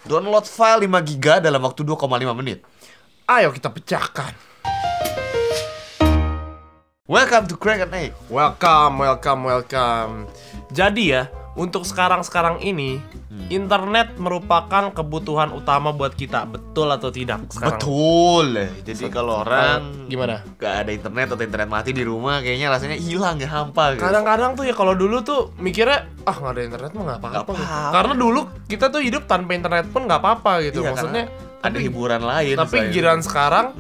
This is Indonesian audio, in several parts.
Download file 5 GB dalam waktu 2,5 menit. Ayo kita pecahkan. Welcome to Crack and Egg. Welcome. Jadi ya, untuk sekarang ini internet merupakan kebutuhan utama buat kita. Betul atau tidak sekarang? Betul. Jadi kalau orang gimana? gak ada internet atau internet mati di rumah, kayaknya rasanya hilang, gak hampa gitu. Kadang-kadang tuh ya kalau dulu tuh mikirnya nggak ada internet mah nggak apa-apa. Karena dulu kita tuh hidup tanpa internet pun nggak apa-apa gitu. Iya, maksudnya ada hiburan lain. tapi giliran sekarang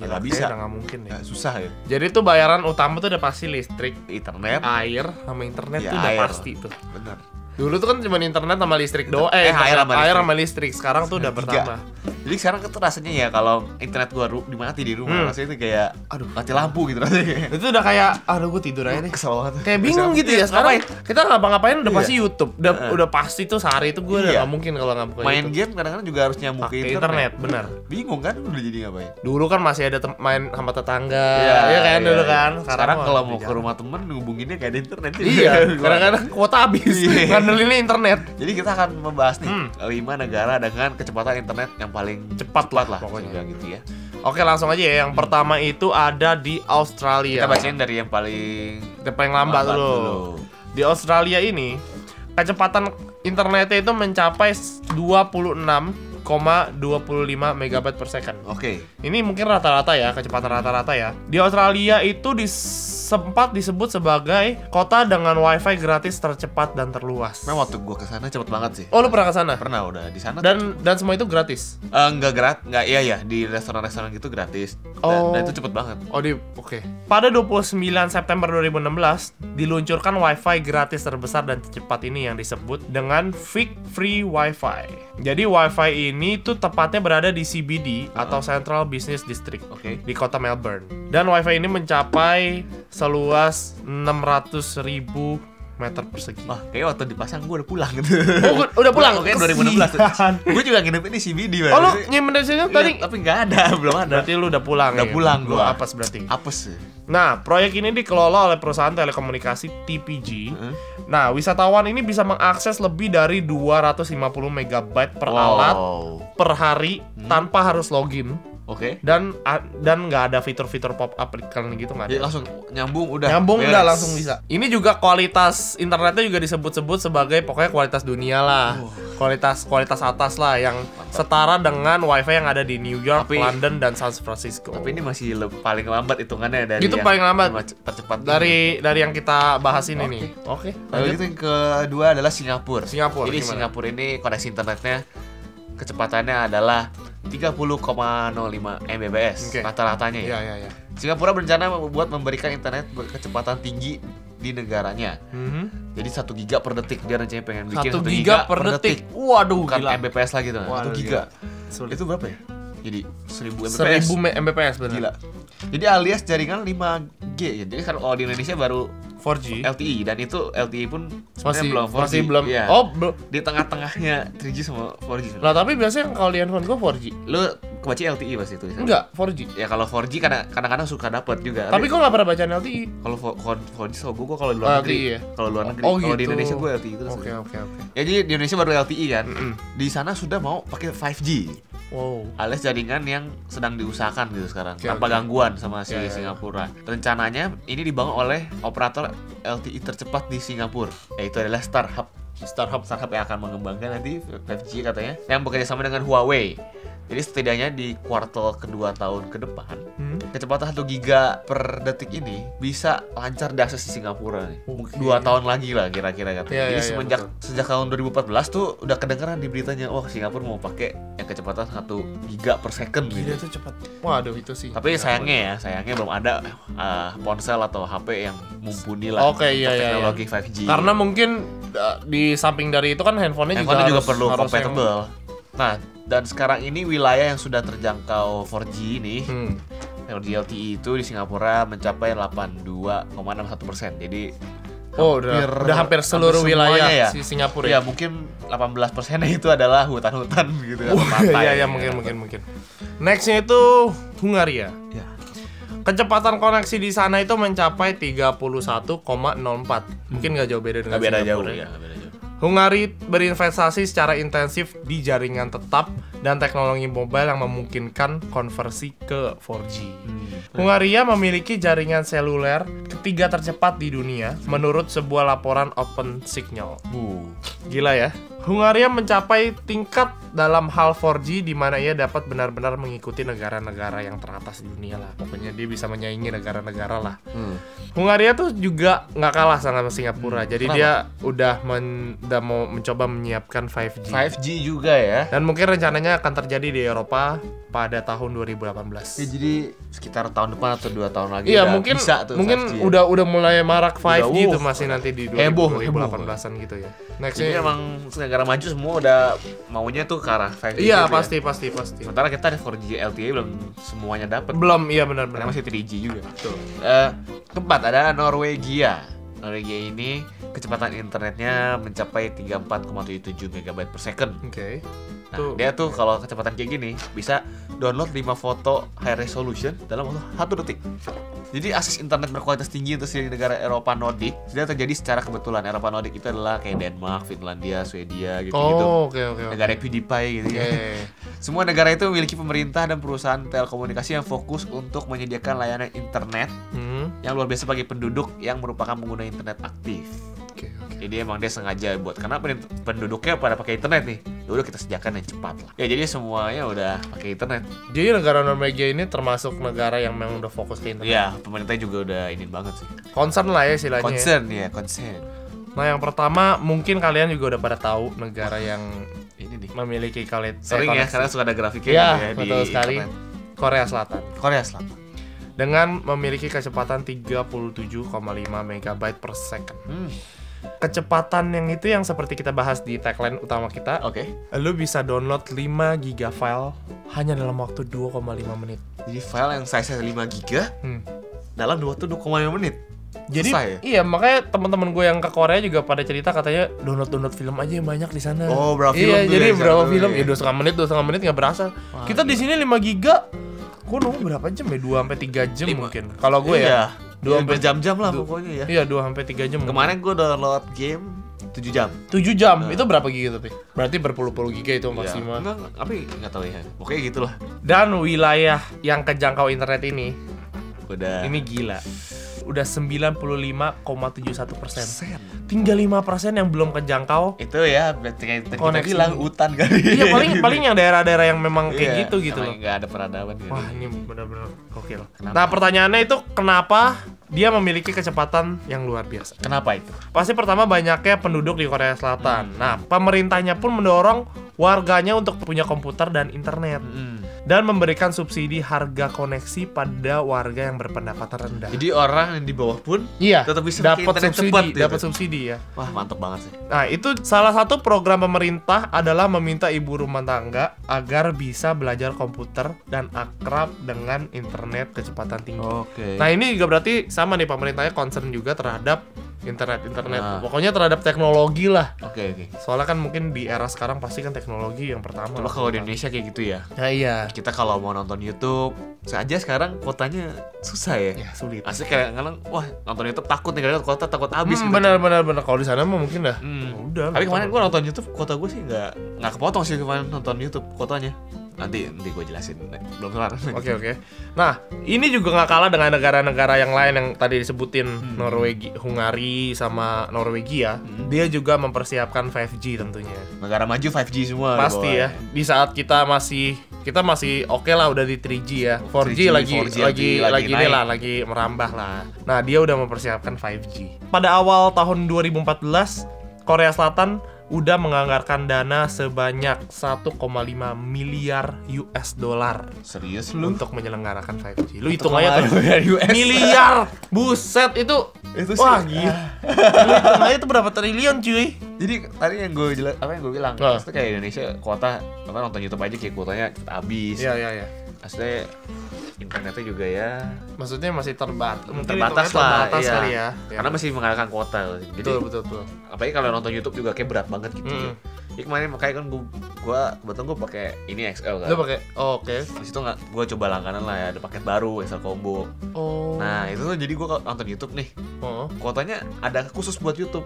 nggak kayaknya bisa, udah nggak mungkin ya. susah ya. Jadi tuh bayaran utama tuh udah pasti listrik, Internet, air sama internet ya, tuh udah air. pasti tuh. Bener. Dulu tuh kan cuma internet sama listrik doang, air sama listrik. Sekarang tuh udah bertambah. Jadi sekarang tuh rasanya ya kalau internet gua dimati di rumah, rasanya itu kayak mati lampu gitu rasanya. Itu udah kayak gua tidur aja nih. Kesel banget. Kayak bingung gitu ya sekarang. Kita ngapa-ngapain udah pasti YouTube. Udah pasti tuh sehari itu gua udah nggak mungkin kalau nggak buka main YouTube. game kadang-kadang juga harus nyambung ke internet, benar. Bingung kan udah jadi ngapain. Dulu kan masih ada main sama tetangga, ya kan dulu kan. Sekarang kalau mau ke rumah temen ngubunginnya kayak ada internet. Iya, kadang-kadang kuota habis. Ngandelinnya internet. Jadi kita akan membahas nih 5 negara dengan kecepatan internet yang paling cepat lah pokoknya gitu ya. Oke, langsung aja ya. Yang pertama itu ada di Australia. Kita bacain dari yang paling lambat dulu. Di Australia ini kecepatan internetnya itu mencapai 26,25 megabyte per second. Oke. Ini mungkin rata-rata ya, kecepatan rata-rata ya. Di Australia itu sempat disebut sebagai kota dengan wifi gratis tercepat dan terluas. Memang waktu gua kesana cepet banget sih. Oh, lu pernah kesana? Pernah, udah di sana. Dan semua itu gratis? Enggak iya di restoran-restoran gitu gratis. Dan itu cepet banget. Oke. Pada 29 September 2016 diluncurkan wifi gratis terbesar dan tercepat ini yang disebut dengan Vic Free Wi-Fi. Jadi wifi ini tuh tepatnya berada di CBD atau Central Business District di kota Melbourne. Dan wifi ini mencapai seluas 600.000 meter persegi. Wah, kayak waktu dipasang gue udah pulang gitu. Oh, udah pulang? Oke, 2016 gue juga nginep ini CBD. Oh, lu nyimpen dari sini tadi? Tapi nggak ada, belum ada. Berarti lu udah pulang Udah pulang gue. Apes berarti? Apes sih. Nah, proyek ini dikelola oleh perusahaan telekomunikasi TPG. Nah, wisatawan ini bisa mengakses lebih dari 250 megabyte per alat per hari tanpa harus login. Oke. Dan nggak ada fitur-fitur pop-up iklan gitu nggak ada. Jadi langsung nyambung udah langsung bisa. Ini juga kualitas internetnya juga disebut-sebut sebagai pokoknya kualitas dunia lah. Kualitas atas lah yang setara dengan wifi yang ada di New York, London dan San Francisco. Tapi ini masih paling lambat hitungannya dari itu yang paling lambat tercepat dari yang kita bahas ini nih. Oke. Lalu itu yang kedua adalah Singapura. Jadi gimana? Singapura ini koneksi internetnya kecepatannya adalah 30,05 Mbps rata-ratanya ya. Iya. Singapura berencana memberikan internet berkecepatan tinggi di negaranya. Jadi 1 giga per detik dia rencananya pengen bikin 1 giga per detik. Waduh, bukan gila. Mbps lagi tuh. 1 giga. Sulit. Itu berapa ya? Jadi 1000 Mbps. 1000 Mbps benar. Gila. Jadi alias jaringan 5G ya. Jadi kan kalau di Indonesia baru 4G LTE dan itu LTE pun masih belum. Ya. Belum. Di tengah-tengahnya 3G sama 4G. Nah, tapi biasanya kalau di handphone gua 4G. Lu kebaca LTE pasti itu. Enggak, 4G. Ya kalau 4G kadang-kadang suka dapat juga. Tapi gua enggak pernah baca LTE. Kalau 4G so gua kalau di luar negeri. Ya? Kalau luar negeri. Oh, kalau gitu. di Indonesia gua LTE terus. Oke. Ya jadi di Indonesia baru LTE kan. Di sana sudah mau pakai 5G. Wow. Alias jaringan yang sedang diusahakan gitu sekarang tanpa gangguan sama si Singapura. Rencananya ini dibangun oleh operator LTE tercepat di Singapura, yaitu adalah Starhub yang akan mengembangkan nanti 5G katanya yang bekerja sama dengan Huawei. Jadi setidaknya di kuartal kedua tahun ke depan kecepatan 1 giga per detik ini bisa lancar diakses di Singapura nih. 2 tahun lagi lah kira-kira katanya. Jadi sejak tahun 2014 tuh udah kedengeran di beritanya, Singapura mau pakai yang kecepatan 1 giga per second gitu. Gila itu cepat. Waduh, itu sih. Tapi sayangnya belum ada ponsel atau HP yang mumpuni lah teknologi 5G. Karena mungkin di samping dari itu kan handphonenya juga perlu compatible. Nah, dan sekarang ini wilayah yang sudah terjangkau 4G ini, teknologi LTE itu di Singapura mencapai 82,61%. Jadi udah hampir seluruh wilayah ya. Singapura ya. Mungkin 18% itu adalah hutan-hutan gitu kan. Iya, mungkin. Nextnya itu Hungaria. Ya. Kecepatan koneksi di sana itu mencapai 31,04. Mungkin nggak jauh beda dengan Singapura. Jauh. Hungary berinvestasi secara intensif di jaringan tetap dan teknologi mobile yang memungkinkan konversi ke 4G. Hungaria memiliki jaringan seluler ketiga tercepat di dunia menurut sebuah laporan Open Signal. Gila ya. Hungaria mencapai tingkat dalam hal 4G di mana ia dapat benar-benar mengikuti negara-negara yang teratas di dunia lah. Pokoknya dia bisa menyaingi negara-negara lah. Hungaria tuh juga nggak kalah sama Singapura. Jadi dia udah mau mencoba menyiapkan 5G. 5G juga ya. Dan mungkin rencananya akan terjadi di Eropa pada tahun 2018. Ya, jadi sekitar tahun depan atau 2 tahun lagi Iya, udah mungkin bisa tuh mungkin 5G, udah mulai marak 5G Udah, tuh masih nanti di heboh. 2018-an gitu ya. Jadi Nextnya emang negara maju semua udah maunya tuh ke arah 5G. iya, gitu ya. pasti. Sementara kita ada 4G LTE belum semuanya dapat. Belum, iya Karena benar-benar. masih 3G juga. Keempat ada Norwegia. Norwegia ini kecepatan internetnya mencapai 34,77 MB per second. Oke. Nah, dia tuh kalau kecepatan kayak gini bisa download 5 foto high resolution dalam waktu 1 detik. Jadi akses internet berkualitas tinggi untuk di negara Eropa Nordik sudah terjadi secara kebetulan. Eropa Nordik itu adalah kayak Denmark, Finlandia, Swedia gitu-gitu. Oh, oke. Negara PewDiePie gitu ya. Oke. Semua negara itu memiliki pemerintah dan perusahaan telekomunikasi yang fokus untuk menyediakan layanan internet yang luar biasa bagi penduduk yang merupakan pengguna internet aktif. Oke. Jadi emang dia sengaja buat karena penduduknya pada pakai internet nih. Ya udah kita sediakan yang cepat lah. Ya jadi semuanya udah pakai internet. Jadi negara Norwegia ini termasuk negara yang memang udah fokus ke internet. Iya, pemerintah juga udah ini banget sih. Concern lah ya istilahnya. Concern. Nah, yang pertama mungkin kalian juga udah pada tahu negara yang Ini nih. memiliki Sering ya, koneksi. karena suka ada grafiknya Iya, gitu ya di betul sekali. internet. Korea Selatan. Korea Selatan. Dengan memiliki kecepatan 37,5 MB per second. Kecepatan yang itu yang seperti kita bahas di tagline utama kita. Oke. Lu bisa download 5 GB file hanya dalam waktu 2,5 menit. Jadi file yang size 5 GB dalam waktu 2,5 menit. Jadi Selesai ya? iya, makanya teman-teman gue yang ke Korea juga pada cerita katanya download film aja yang banyak di sana. Oh, berapa film Iya, tuh jadi ya di sana berapa tuh film? ya? Ya 2,5 menit nggak berasa. Wah, Kita di sini 5 giga. Gue nunggu berapa jam ya? 2 sampai 3 jam mungkin. Kalau gue ya. 2 sampai berjam-jam lah pokoknya ya. Iya, 2 sampai 3 jam. Kemarin gue download game 7 jam. 7 jam. Itu berapa giga tapi? Berarti berpuluh-puluh giga itu Iya. maksimal. Enggak tahu ya. Pokoknya gitulah. Dan wilayah yang kejangkau internet ini Udah. ini gila. Udah 95,71%. Sen. Tinggal 5% yang belum kejangkau. Itu ya berarti kayak kita Koneksi. bilang hutan kali. Iya, paling yang daerah-daerah yang memang kayak Iya, gitu loh. Enggak ada peradaban gitu. Wah, ini benar-benar gokil. Kenapa? Nah, pertanyaannya itu kenapa dia memiliki kecepatan yang luar biasa? Kenapa itu? Pasti pertama banyaknya penduduk di Korea Selatan. Nah, pemerintahnya pun mendorong warganya untuk punya komputer dan internet dan memberikan subsidi harga koneksi pada warga yang berpendapatan rendah. Jadi orang yang di bawah pun Iya, tetap bisa pakai dapat internet subsidi, cepat gitu. dapat subsidi ya. Wah, mantep banget sih. Nah, itu salah satu program pemerintah adalah meminta ibu rumah tangga agar bisa belajar komputer dan akrab dengan internet kecepatan tinggi. Oke. Nah, ini juga berarti sama nih, pemerintahnya concern juga terhadap internet. Nah. Pokoknya terhadap teknologi lah. Oke. Soalnya kan mungkin di era sekarang pasti kan teknologi yang pertama. Coba kalau di Indonesia kayak gitu ya. Nah, iya. Kita kalau mau nonton YouTube saja sekarang kuotanya susah ya. Ya, sulit. Asli kayak kadang wah nonton YouTube takut nih karena kuota takut habis gitu. Benar. Kalau di sana mah mungkin dah. Udah. Tapi kemarin gue nonton YouTube kuota gue sih nggak kepotong sih kemarin nonton YouTube kuotanya. Nanti gue jelasin, belum kelar. Oke. Nah, ini juga nggak kalah dengan negara-negara yang lain yang tadi disebutin, Norwegia, Hungari sama Norwegia. Dia juga mempersiapkan 5G tentunya. Negara maju 5G semua. Pasti di bawah ya. Di saat kita masih oke lah udah di 3G ya. 4G, 4G lagi ini naik. lah, lagi merambah lah. Nah, dia udah mempersiapkan 5G. Pada awal tahun 2014, Korea Selatan udah menganggarkan dana sebanyak 1,5 miliar US dollar Serius lu? untuk menyelenggarakan 5G. Lu hitung aja tuh. US. Miliar. Buset itu. Itu Wah, sih. gila. Lu hitung aja itu berapa triliun, cuy. Jadi tadi yang gue bilang, Nah. maksudnya kayak Indonesia kuota nonton YouTube aja kayak kuotanya cepet habis. Iya. Maksudnya internetnya juga ya Maksudnya masih terbatas. Mungkin terbatas hitungnya lah, terbatas iya. kali ya. Karena masih mengandalkan kuota. Jadi betul. apalagi kalau nonton YouTube juga kayak berat banget gitu. Ya kemarin makanya kan gue kebetulan gue pakai ini XL kan. Lu pakai oke. Di situ nggak gue coba langganan lah ya, ada paket baru XL combo. Oh. Nah itu tuh jadi gue nonton YouTube nih, Oh. kuotanya ada khusus buat YouTube.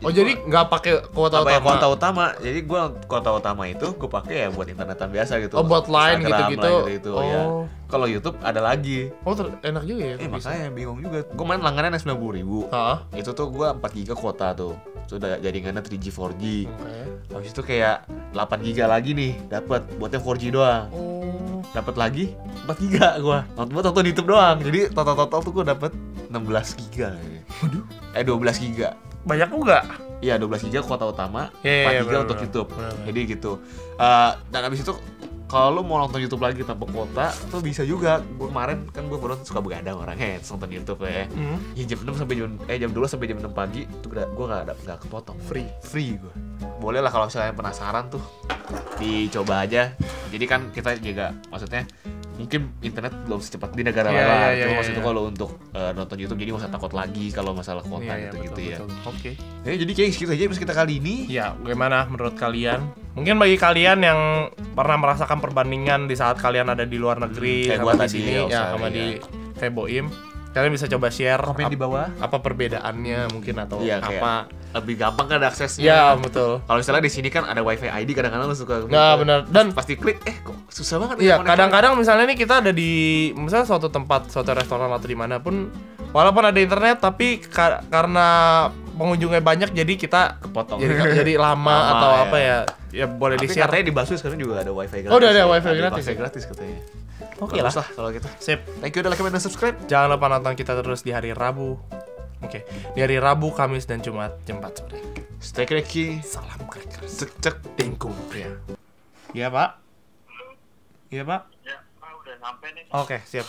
Oh jadi nggak pakai kuota Apa ya, utama? kuota utama. Jadi gue kuota utama itu gue pakai ya buat internetan biasa gitu. Oh buat line Instagram, gitu-gitu. line gitu-gitu, ya. Oh. Kalau YouTube ada lagi. Oh enak juga ya. bisa. Makanya bingung juga. Gue main langganan 90.000. Hah? Itu tuh gue 4 giga kuota tuh. Sudah jaringannya 3G 4G. Oke. Habis itu kayak 8 giga lagi nih dapat buatnya 4G doang. Oh. Dapat lagi 4 giga gua. Nonton YouTube doang. Jadi total tuh gua dapat 16 giga. Waduh. 12 giga. Banyak juga. Iya, 12 giga kuota utama, Iya, 4 giga untuk YouTube. bener. Jadi gitu. Dan habis itu kalau lu mau nonton YouTube lagi tanpa kuota tuh bisa juga. Gua kemarin kan gua baru suka begadang orangnya nonton YouTube ya. Ya jam 6 sampai jam 2 sampai jam 6 pagi itu gua enggak kepotong. Free gua. Boleh lah kalau misalnya penasaran tuh dicoba aja. Jadi kan kita juga maksudnya mungkin internet belum secepat di negara lain. Cuma maksudnya kalau untuk nonton YouTube jadi nggak usah takut lagi kalau masalah kuota gitu ya. Oke. Jadi kayak segitu aja episode kita kali ini. Ya, bagaimana menurut kalian? Mungkin bagi kalian yang pernah merasakan perbandingan di saat kalian ada di luar negeri kayak sama gua di tadi, sini Australia. sama di kayak Boim, kalian bisa coba share Komen di bawah. apa perbedaannya mungkin atau Iya, kayak apa. lebih gampang kan aksesnya. Ya, betul. Kalau misalnya di sini kan ada WiFi ID kadang-kadang lu suka Nah, benar. Dan pasti klik kok susah banget iya, ya, kadang-kadang misalnya nih kita ada di misalnya suatu tempat, suatu restoran atau dimanapun, walaupun ada internet tapi karena pengunjungnya banyak jadi kita kepotong. jadi lama atau ya. apa ya boleh Tapi di-share. katanya di Basu sekarang juga ada WiFi gratis. Oh, udah ada ya. WiFi gratis WiFi ya? gratis katanya. Oke lah. Bagus lah kalau gitu. Sip. Thank you udah like, comment, dan subscribe. Jangan lupa nonton kita terus di hari Rabu. Oke, di hari Rabu, Kamis, dan Jumat jam 4 sore. Stay cracky. Salam crackers. Cek dengkung. Ya. Iya, Pak. Iya, Pak. Ya, udah sampai nih. Oke, siap.